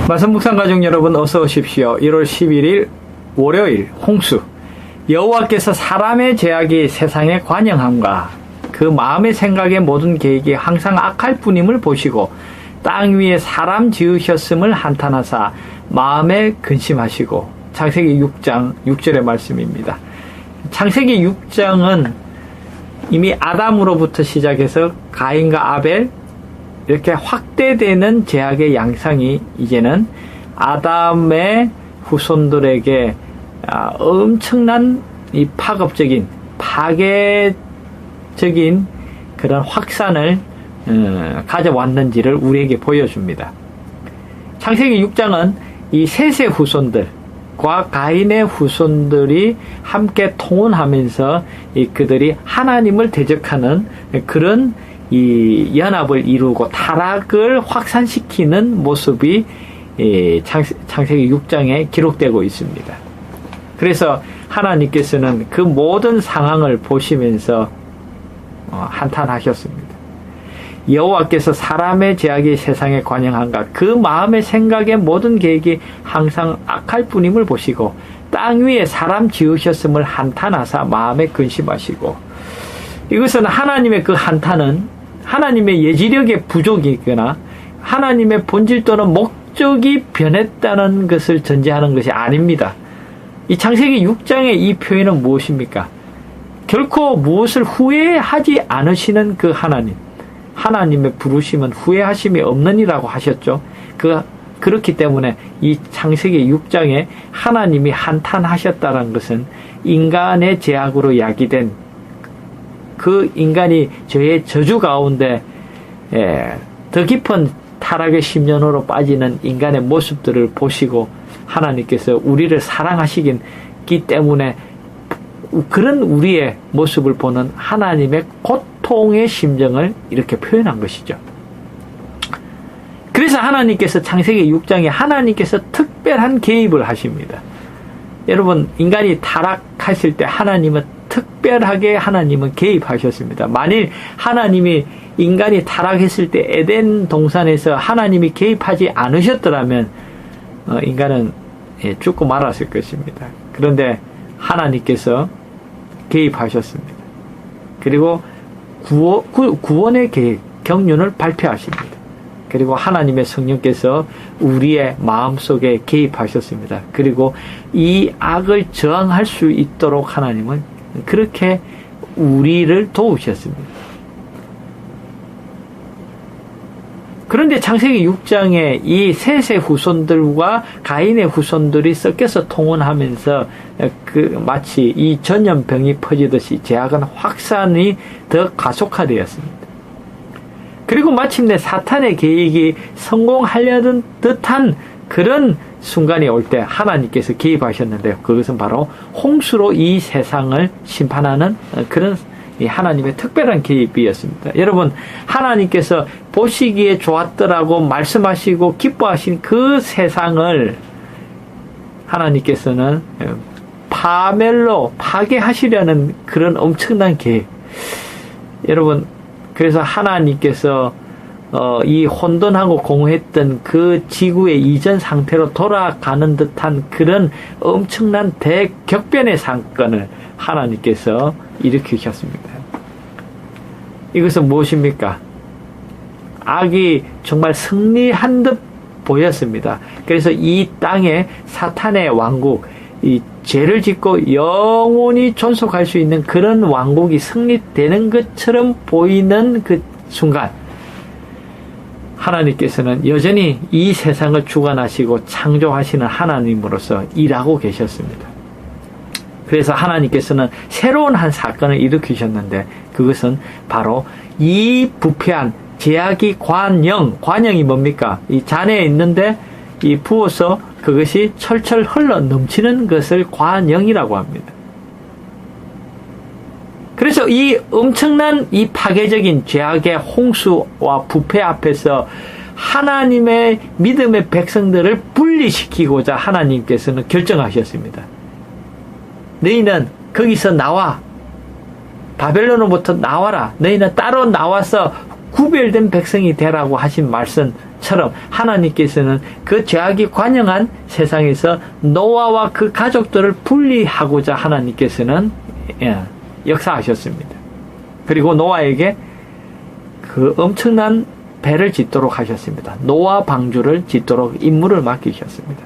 말씀 묵상 가족 여러분 어서 오십시오. 1월 11일 월요일 홍수. 여호와께서 사람의 죄악이 세상에 관영함과 그 마음의 생각의 모든 계획이 항상 악할 뿐임을 보시고 땅 위에 사람 지으셨음을 한탄하사 마음에 근심하시고. 창세기 6장 6절의 말씀입니다. 창세기 6장은 이미 아담으로부터 시작해서 가인과 아벨 이렇게 확대되는 죄악의 양상이 이제는 아담의 후손들에게 엄청난 이 파급적인 파괴적인 그런 확산을 가져왔는지를 우리에게 보여줍니다. 창세기 6장은 이 셋의 후손들과 가인의 후손들이 함께 통혼하면서 그들이 하나님을 대적하는 그런 이 연합을 이루고 타락을 확산시키는 모습이 창세기 6장에 기록되고 있습니다. 그래서 하나님께서는 그 모든 상황을 보시면서 한탄하셨습니다. 여호와께서 사람의 죄악이 세상에 관영한가 그 마음의 생각의 모든 계획이 항상 악할 뿐임을 보시고 땅 위에 사람 지으셨음을 한탄하사 마음에 근심하시고. 이것은 하나님의 그 한탄은 하나님의 예지력의 부족이거나 하나님의 본질 또는 목적이 변했다는 것을 전제하는 것이 아닙니다. 이 창세기 6장의 이 표현은 무엇입니까? 결코 무엇을 후회하지 않으시는 그 하나님의 부르심은 후회하심이 없느니라고 하셨죠. 그렇기 때문에 이 창세기 6장에 하나님이 한탄하셨다는 것은 인간의 죄악으로 야기된 그 인간이 죄의 저주 가운데 더 깊은 타락의 심연으로 빠지는 인간의 모습들을 보시고 하나님께서 우리를 사랑하시기 때문에 그런 우리의 모습을 보는 하나님의 고통의 심정을 이렇게 표현한 것이죠. 그래서 하나님께서 창세기 6장에 하나님께서 특별한 개입을 하십니다. 여러분, 인간이 타락했을 때 특별하게 하나님은 개입하셨습니다. 만일 하나님이 인간이 타락했을 때 에덴 동산에서 하나님이 개입하지 않으셨더라면 인간은 죽고 말았을 것입니다. 그런데 하나님께서 개입하셨습니다. 그리고 구원의 계획, 경륜을 발표하십니다. 그리고 하나님의 성령께서 우리의 마음속에 개입하셨습니다. 그리고 이 악을 저항할 수 있도록 하나님은 그렇게 우리를 도우셨습니다. 그런데 창세기 6장에 이 셋의 후손들과 가인의 후손들이 섞여서 통혼하면서 마치 이 전염병이 퍼지듯이 죄악은 확산이 더 가속화되었습니다. 그리고 마침내 사탄의 계획이 성공하려는 듯한 그런 순간이 올 때 하나님께서 개입하셨는데요. 그것은 바로 홍수로 이 세상을 심판하는 그런 하나님의 특별한 개입이었습니다. 여러분, 하나님께서 보시기에 좋았더라고 말씀하시고 기뻐하신 그 세상을 하나님께서는 파괴하시려는 그런 엄청난 계획. 여러분, 그래서 하나님께서 이 혼돈하고 공허했던 그 지구의 이전 상태로 돌아가는 듯한 그런 엄청난 대격변의 사건을 하나님께서 일으키셨습니다. 이것은 무엇입니까? 악이 정말 승리한 듯 보였습니다. 그래서 이 땅에 사탄의 왕국, 이 죄를 짓고 영원히 존속할 수 있는 그런 왕국이 승리되는 것처럼 보이는 그 순간 하나님께서는 여전히 이 세상을 주관하시고 창조하시는 하나님으로서 일하고 계셨습니다. 그래서 하나님께서는 새로운 한 사건을 일으키셨는데 그것은 바로 이 부패한 죄악이 관영이 뭡니까? 이 잔에 있는데 이 부어서 그것이 철철 흘러 넘치는 것을 관영이라고 합니다. 그래서 이 엄청난 이 파괴적인 죄악의 홍수와 부패 앞에서 하나님의 믿음의 백성들을 분리시키고자 하나님께서는 결정하셨습니다. 너희는 거기서 나와. 바벨론으로부터 나와라. 너희는 따로 나와서 구별된 백성이 되라고 하신 말씀, 처럼 하나님께서는 그 죄악이 관영한 세상에서 노아와 그 가족들을 분리하고자 하나님께서는 역사하셨습니다. 그리고 노아에게 그 엄청난 배를 짓도록 하셨습니다. 노아 방주를 짓도록 임무를 맡기셨습니다.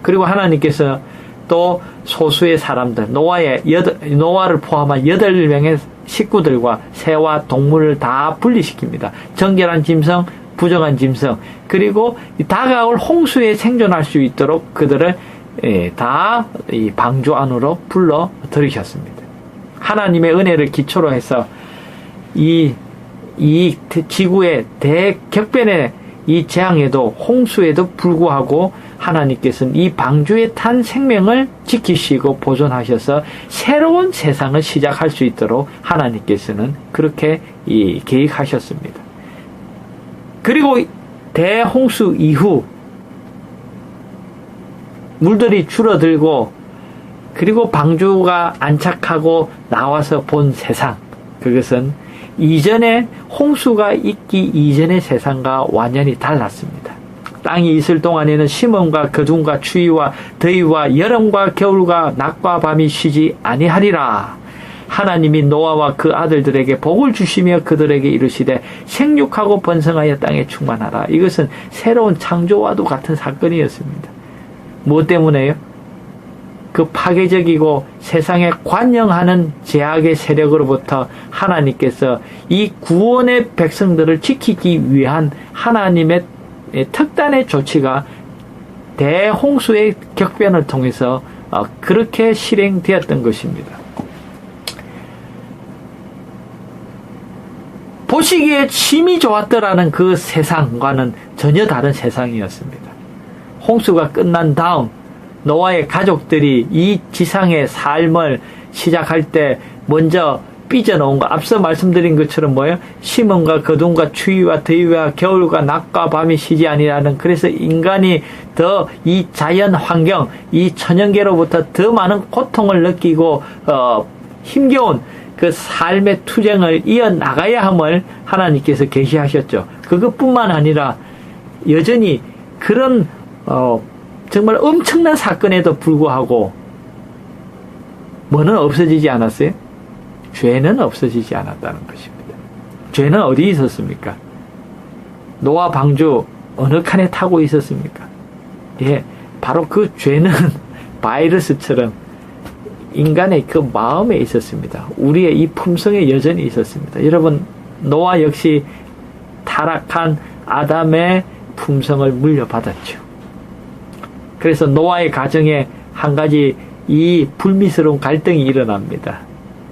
그리고 하나님께서 또 소수의 사람들, 노아를 포함한 8명의 식구들과 새와 동물을 다 분리시킵니다. 정결한 짐승, 부정한 짐승, 그리고 다가올 홍수에 생존할 수 있도록 그들을 다 이 방주 안으로 불러 들이셨습니다. 하나님의 은혜를 기초로 해서 이 지구의 대격변의 이 재앙에도 홍수에도 불구하고 하나님께서는 이 방주에 탄 생명을 지키시고 보존하셔서 새로운 세상을 시작할 수 있도록 하나님께서는 그렇게 계획하셨습니다. 그리고 대홍수 이후 물들이 줄어들고 그리고 방주가 안착하고 나와서 본 세상, 그것은 이전에 홍수가 있기 이전의 세상과 완전히 달랐습니다. 땅이 있을 동안에는 심음과 거둠과 추위와 더위와 여름과 겨울과 낮과 밤이 쉬지 아니하리라. 하나님이 노아와 그 아들들에게 복을 주시며 그들에게 이르시되 생육하고 번성하여 땅에 충만하라. 이것은 새로운 창조와도 같은 사건이었습니다. 무엇 때문에요? 그 파괴적이고 세상에 관영하는 죄악의 세력으로부터 하나님께서 이 구원의 백성들을 지키기 위한 하나님의 특단의 조치가 대홍수의 격변을 통해서 그렇게 실행되었던 것입니다. 보시기에 심히 좋았더라는 그 세상과는 전혀 다른 세상이었습니다. 홍수가 끝난 다음 노아의 가족들이 이 지상의 삶을 시작할 때 먼저 삐져나온 거, 앞서 말씀드린 것처럼 뭐예요? 심음과 거둠과 추위와 더위와 겨울과 낮과 밤이 쉬지 아니라는, 그래서 인간이 더 이 자연 환경, 이 천연계로부터 더 많은 고통을 느끼고 힘겨운 그 삶의 투쟁을 이어나가야 함을 하나님께서 계시하셨죠. 그것뿐만 아니라 여전히 그런 정말 엄청난 사건에도 불구하고 뭐는 없어지지 않았어요? 죄는 없어지지 않았다는 것입니다. 죄는 어디 있었습니까? 노아 방주 어느 칸에 타고 있었습니까? 예, 바로 그 죄는 바이러스처럼 인간의 그 마음에 있었습니다. 우리의 이 품성에 여전히 있었습니다. 여러분, 노아 역시 타락한 아담의 품성을 물려받았죠. 그래서 노아의 가정에 한 가지 이 불미스러운 갈등이 일어납니다.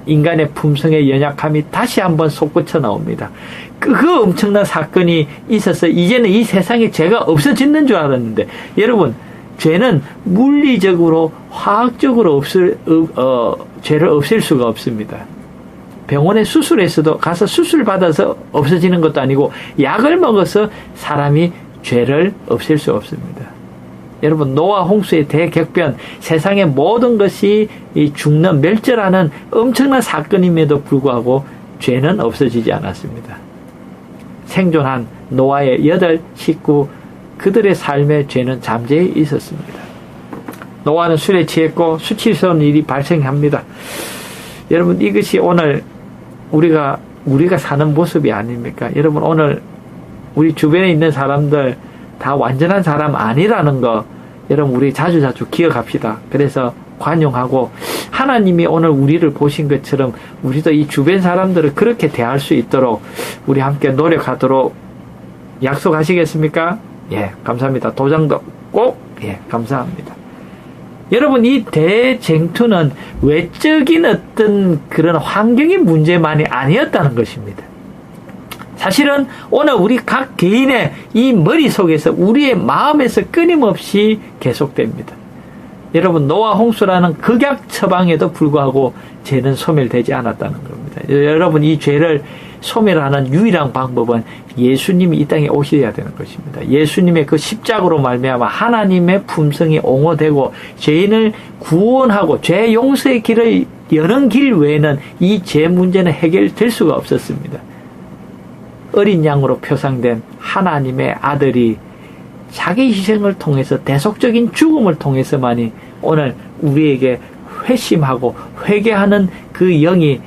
인간의 품성의 연약함이 다시 한번 솟구쳐 나옵니다. 그 엄청난 사건이 있어서 이제는 이 세상에 죄가 없어지는 줄 알았는데, 여러분, 죄는 물리적으로 화학적으로 죄를 없앨 수가 없습니다. 병원에 수술했어도 가서 수술 받아서 없어지는 것도 아니고 약을 먹어서 사람이 죄를 없앨 수 없습니다. 여러분, 노아 홍수의 대격변, 세상의 모든 것이 죽는, 멸절하는 엄청난 사건임에도 불구하고 죄는 없어지지 않았습니다. 생존한 노아의 8 식구, 그들의 삶의 죄는 잠재해 있었습니다. 노아는 술에 취했고 수치스러운 일이 발생합니다. 여러분, 이것이 오늘 우리가 사는 모습이 아닙니까? 여러분, 오늘 우리 주변에 있는 사람들 다 완전한 사람 아니라는 거, 여러분, 우리 자주 기억합시다. 그래서 관용하고, 하나님이 오늘 우리를 보신 것처럼 우리도 이 주변 사람들을 그렇게 대할 수 있도록 우리 함께 노력하도록 약속하시겠습니까? 예, 감사합니다. 도장도 꼭, 예, 감사합니다. 여러분, 이 대쟁투는 외적인 어떤 그런 환경의 문제만이 아니었다는 것입니다. 사실은 오늘 우리 각 개인의 이 머릿속에서, 우리의 마음에서 끊임없이 계속됩니다. 여러분, 노아 홍수라는 극약 처방에도 불구하고 죄는 소멸되지 않았다는 겁니다. 여러분, 이 죄를 소멸하는 유일한 방법은 예수님이 이 땅에 오셔야 되는 것입니다. 예수님의 그 십자가로 말미암아 하나님의 품성이 옹호되고 죄인을 구원하고 죄 용서의 길을 여는 길 외에는 이 죄 문제는 해결될 수가 없었습니다. 어린 양으로 표상된 하나님의 아들이 자기 희생을 통해서 대속적인 죽음을 통해서만이 오늘 우리에게 회심하고 회개하는 그 영이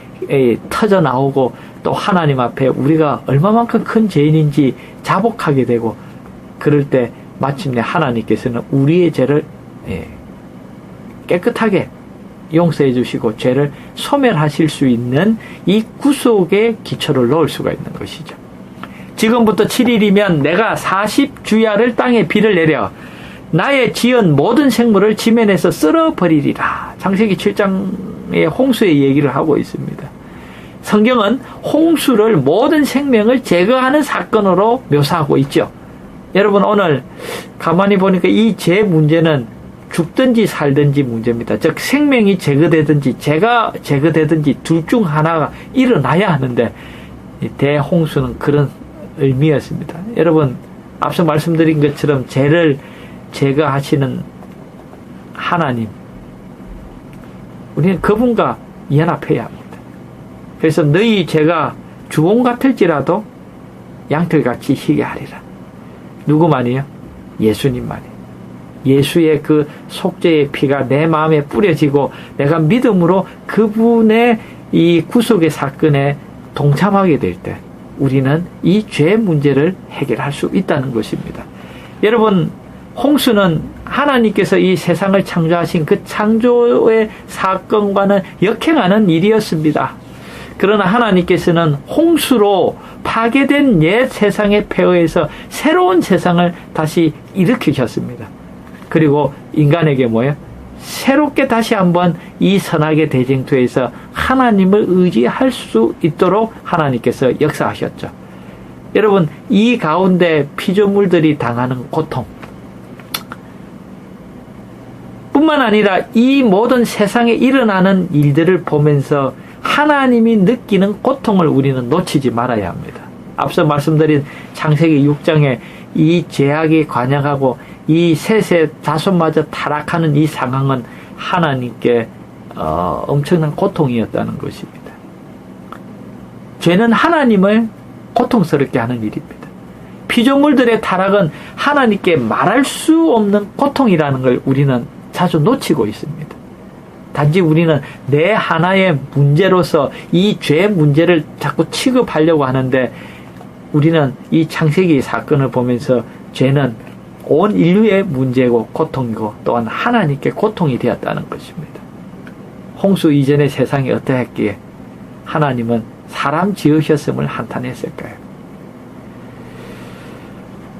터져 나오고 또 하나님 앞에 우리가 얼마만큼 큰 죄인인지 자복하게 되고 그럴 때 마침내 하나님께서는 우리의 죄를 깨끗하게 용서해 주시고 죄를 소멸하실 수 있는 이 구속의 기초를 놓을 수가 있는 것이죠. 지금부터 7일이면 내가 40주야를 땅에 비를 내려 나의 지은 모든 생물을 지면에서 쓸어버리리라. 창세기 7장의 홍수의 얘기를 하고 있습니다. 성경은 홍수를 모든 생명을 제거하는 사건으로 묘사하고 있죠. 여러분 오늘 가만히 보니까 이 죄 문제는 죽든지 살든지 문제입니다. 즉 생명이 제거되든지 죄가 제거되든지 둘 중 하나가 일어나야 하는데 대홍수는 그런 의미였습니다. 여러분 앞서 말씀드린 것처럼 죄를 제거하시는 하나님, 우리는 그분과 연합해야 합니다. 그래서 너희 죄가 주홍 같을지라도 양털같이 희게 하리라. 누구만이요? 예수님만이. 예수의 그 속죄의 피가 내 마음에 뿌려지고 내가 믿음으로 그분의 이 구속의 사건에 동참하게 될 때 우리는 이 죄 문제를 해결할 수 있다는 것입니다. 여러분 홍수는 하나님께서 이 세상을 창조하신 그 창조의 사건과는 역행하는 일이었습니다. 그러나 하나님께서는 홍수로 파괴된 옛 세상의 폐허에서 새로운 세상을 다시 일으키셨습니다. 그리고 인간에게 뭐예요? 새롭게 다시 한번 이 선악의 대쟁투에서 하나님을 의지할 수 있도록 하나님께서 역사하셨죠. 여러분 이 가운데 피조물들이 당하는 고통 뿐만 아니라 이 모든 세상에 일어나는 일들을 보면서 하나님이 느끼는 고통을 우리는 놓치지 말아야 합니다. 앞서 말씀드린 창세기 6장에 이 죄악이 관영하고 이 셋의 자손마저 타락하는 이 상황은 하나님께 엄청난 고통이었다는 것입니다. 죄는 하나님을 고통스럽게 하는 일입니다. 피조물들의 타락은 하나님께 말할 수 없는 고통이라는 걸 우리는 자주 놓치고 있습니다. 단지 우리는 내 하나의 문제로서 이 죄 문제를 자꾸 취급하려고 하는데 우리는 이 창세기 사건을 보면서 죄는 온 인류의 문제고 고통이고 또한 하나님께 고통이 되었다는 것입니다. 홍수 이전의 세상이 어떠했기에 하나님은 사람 지으셨음을 한탄했을까요?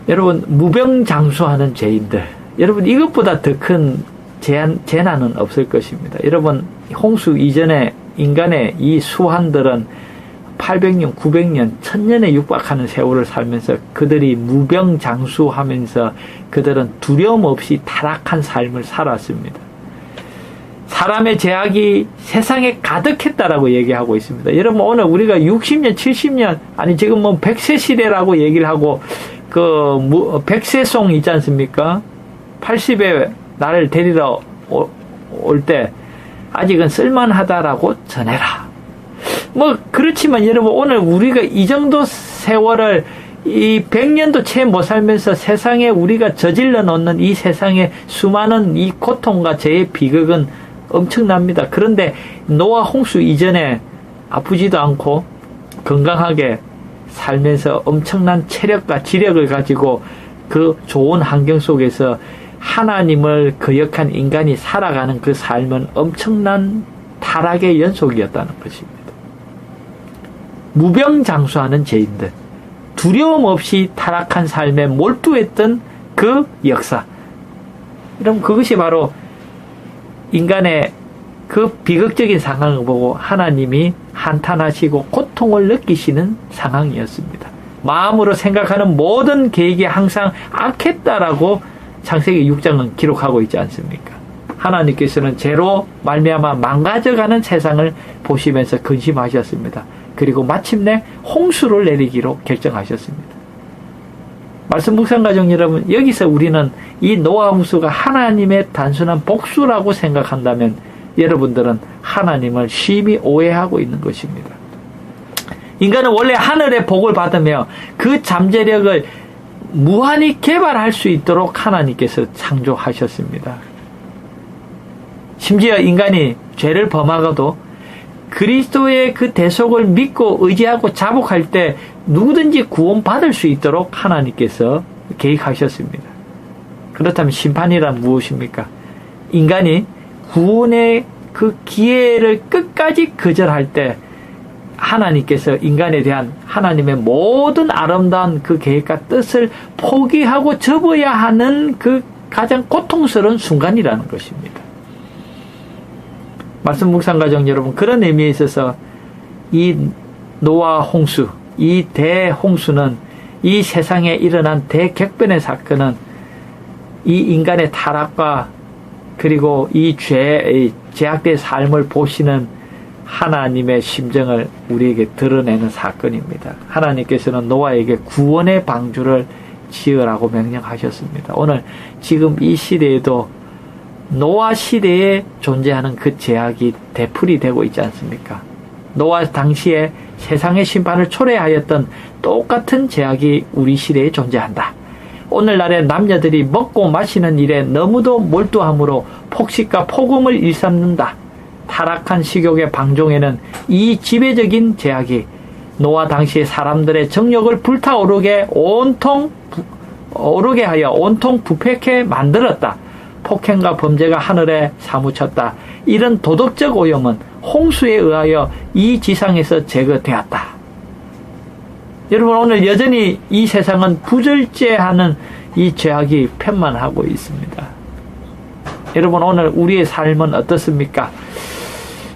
여러분 무병장수하는 죄인들, 여러분 이것보다 더 큰 재난은 없을 것입니다. 여러분 홍수 이전에 인간의 이 수환들은 800년, 900년, 1000년에 육박하는 세월을 살면서 그들이 무병장수하면서 그들은 두려움 없이 타락한 삶을 살았습니다. 사람의 죄악이 세상에 가득했다라고 얘기하고 있습니다. 여러분 오늘 우리가 60년, 70년 아니 지금 뭐 100세 시대라고 얘기를 하고 그 백세송 있지 않습니까? 80에 나를 데리러 올 때 아직은 쓸만하다라고 전해라. 뭐 그렇지만 여러분 오늘 우리가 이 정도 세월을 이 100년도 채 못 살면서 세상에 우리가 저질러 놓는 이 세상의 수많은 이 고통과 죄의 비극은 엄청납니다. 그런데 노아 홍수 이전에 아프지도 않고 건강하게 살면서 엄청난 체력과 지력을 가지고 그 좋은 환경 속에서 하나님을 거역한 인간이 살아가는 그 삶은 엄청난 타락의 연속이었다는 것입니다. 무병장수하는 죄인들, 두려움 없이 타락한 삶에 몰두했던 그 역사. 그럼 그것이 바로 인간의 그 비극적인 상황을 보고 하나님이 한탄하시고 고통을 느끼시는 상황이었습니다. 마음으로 생각하는 모든 계획이 항상 악했다라고 창세기 6장은 기록하고 있지 않습니까? 하나님께서는 죄로 말미암아 망가져가는 세상을 보시면서 근심하셨습니다. 그리고 마침내 홍수를 내리기로 결정하셨습니다. 말씀 묵상 가족 여러분, 여기서 우리는 이 노아 홍수가 하나님의 단순한 복수라고 생각한다면 여러분들은 하나님을 심히 오해하고 있는 것입니다. 인간은 원래 하늘의 복을 받으며 그 잠재력을 무한히 개발할 수 있도록 하나님께서 창조하셨습니다. 심지어 인간이 죄를 범하고도 그리스도의 그 대속을 믿고 의지하고 자복할 때 누구든지 구원받을 수 있도록 하나님께서 계획하셨습니다. 그렇다면 심판이란 무엇입니까? 인간이 구원의 그 기회를 끝까지 거절할 때 하나님께서 인간에 대한 하나님의 모든 아름다운 그 계획과 뜻을 포기하고 접어야 하는 그 가장 고통스러운 순간이라는 것입니다. 말씀 묵상가족 여러분, 그런 의미에 있어서 이 노아 홍수, 이 대홍수는, 이 세상에 일어난 대격변의 사건은 이 인간의 타락과 그리고 이 죄악된 삶을 보시는 하나님의 심정을 우리에게 드러내는 사건입니다. 하나님께서는 노아에게 구원의 방주를 지으라고 명령하셨습니다. 오늘 지금 이 시대에도 노아 시대에 존재하는 그 죄악이 되풀이 되고 있지 않습니까? 노아 당시에 세상의 심판을 초래하였던 똑같은 죄악이 우리 시대에 존재한다. 오늘날의 남녀들이 먹고 마시는 일에 너무도 몰두함으로 폭식과 폭음을 일삼는다. 타락한 식욕의 방종에는 이 지배적인 죄악이 노아 당시의 사람들의 정욕을 불타오르게 하여 온통 부패케 만들었다. 폭행과 범죄가 하늘에 사무쳤다. 이런 도덕적 오염은 홍수에 의하여 이 지상에서 제거되었다. 여러분, 오늘 여전히 이 세상은 부절제하는 이 죄악이 편만하고 있습니다. 여러분, 오늘 우리의 삶은 어떻습니까?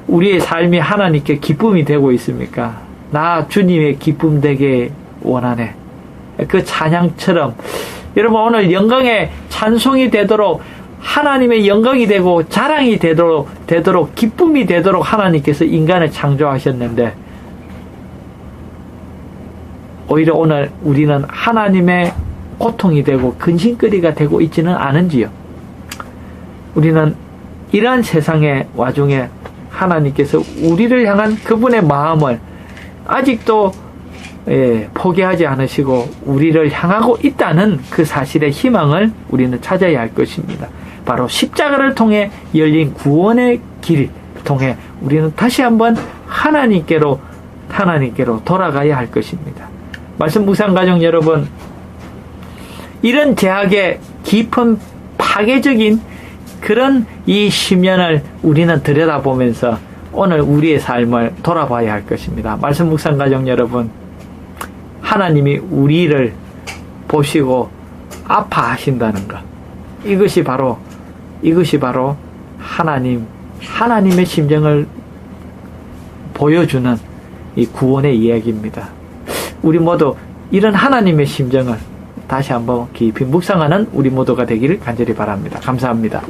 우리의 삶이 하나님께 기쁨이 되고 있습니까? 나 주님의 기쁨 되게 원하네. 그 찬양처럼 여러분, 오늘 영광의 찬송이 되도록, 하나님의 영광이 되고 자랑이 되도록 기쁨이 되도록 하나님께서 인간을 창조하셨는데, 오히려 오늘 우리는 하나님의 고통이 되고 근심거리가 되고 있지는 않은지요? 우리는 이러한 세상의 와중에 하나님께서 우리를 향한 그분의 마음을 아직도 포기하지 않으시고 우리를 향하고 있다는 그 사실의 희망을 우리는 찾아야 할 것입니다. 바로 십자가를 통해 열린 구원의 길을 통해 우리는 다시 한번 하나님께로 돌아가야 할 것입니다. 말씀 묵상 가족 여러분, 이런 죄악의 깊은 파괴적인 그런 이 심연을 우리는 들여다보면서 오늘 우리의 삶을 돌아봐야 할 것입니다. 말씀 묵상 가족 여러분, 하나님이 우리를 보시고 아파하신다는 것, 이것이 바로 하나님의 심정을 보여주는 이 구원의 이야기입니다. 우리 모두 이런 하나님의 심정을 다시 한번 깊이 묵상하는 우리 모두가 되기를 간절히 바랍니다. 감사합니다.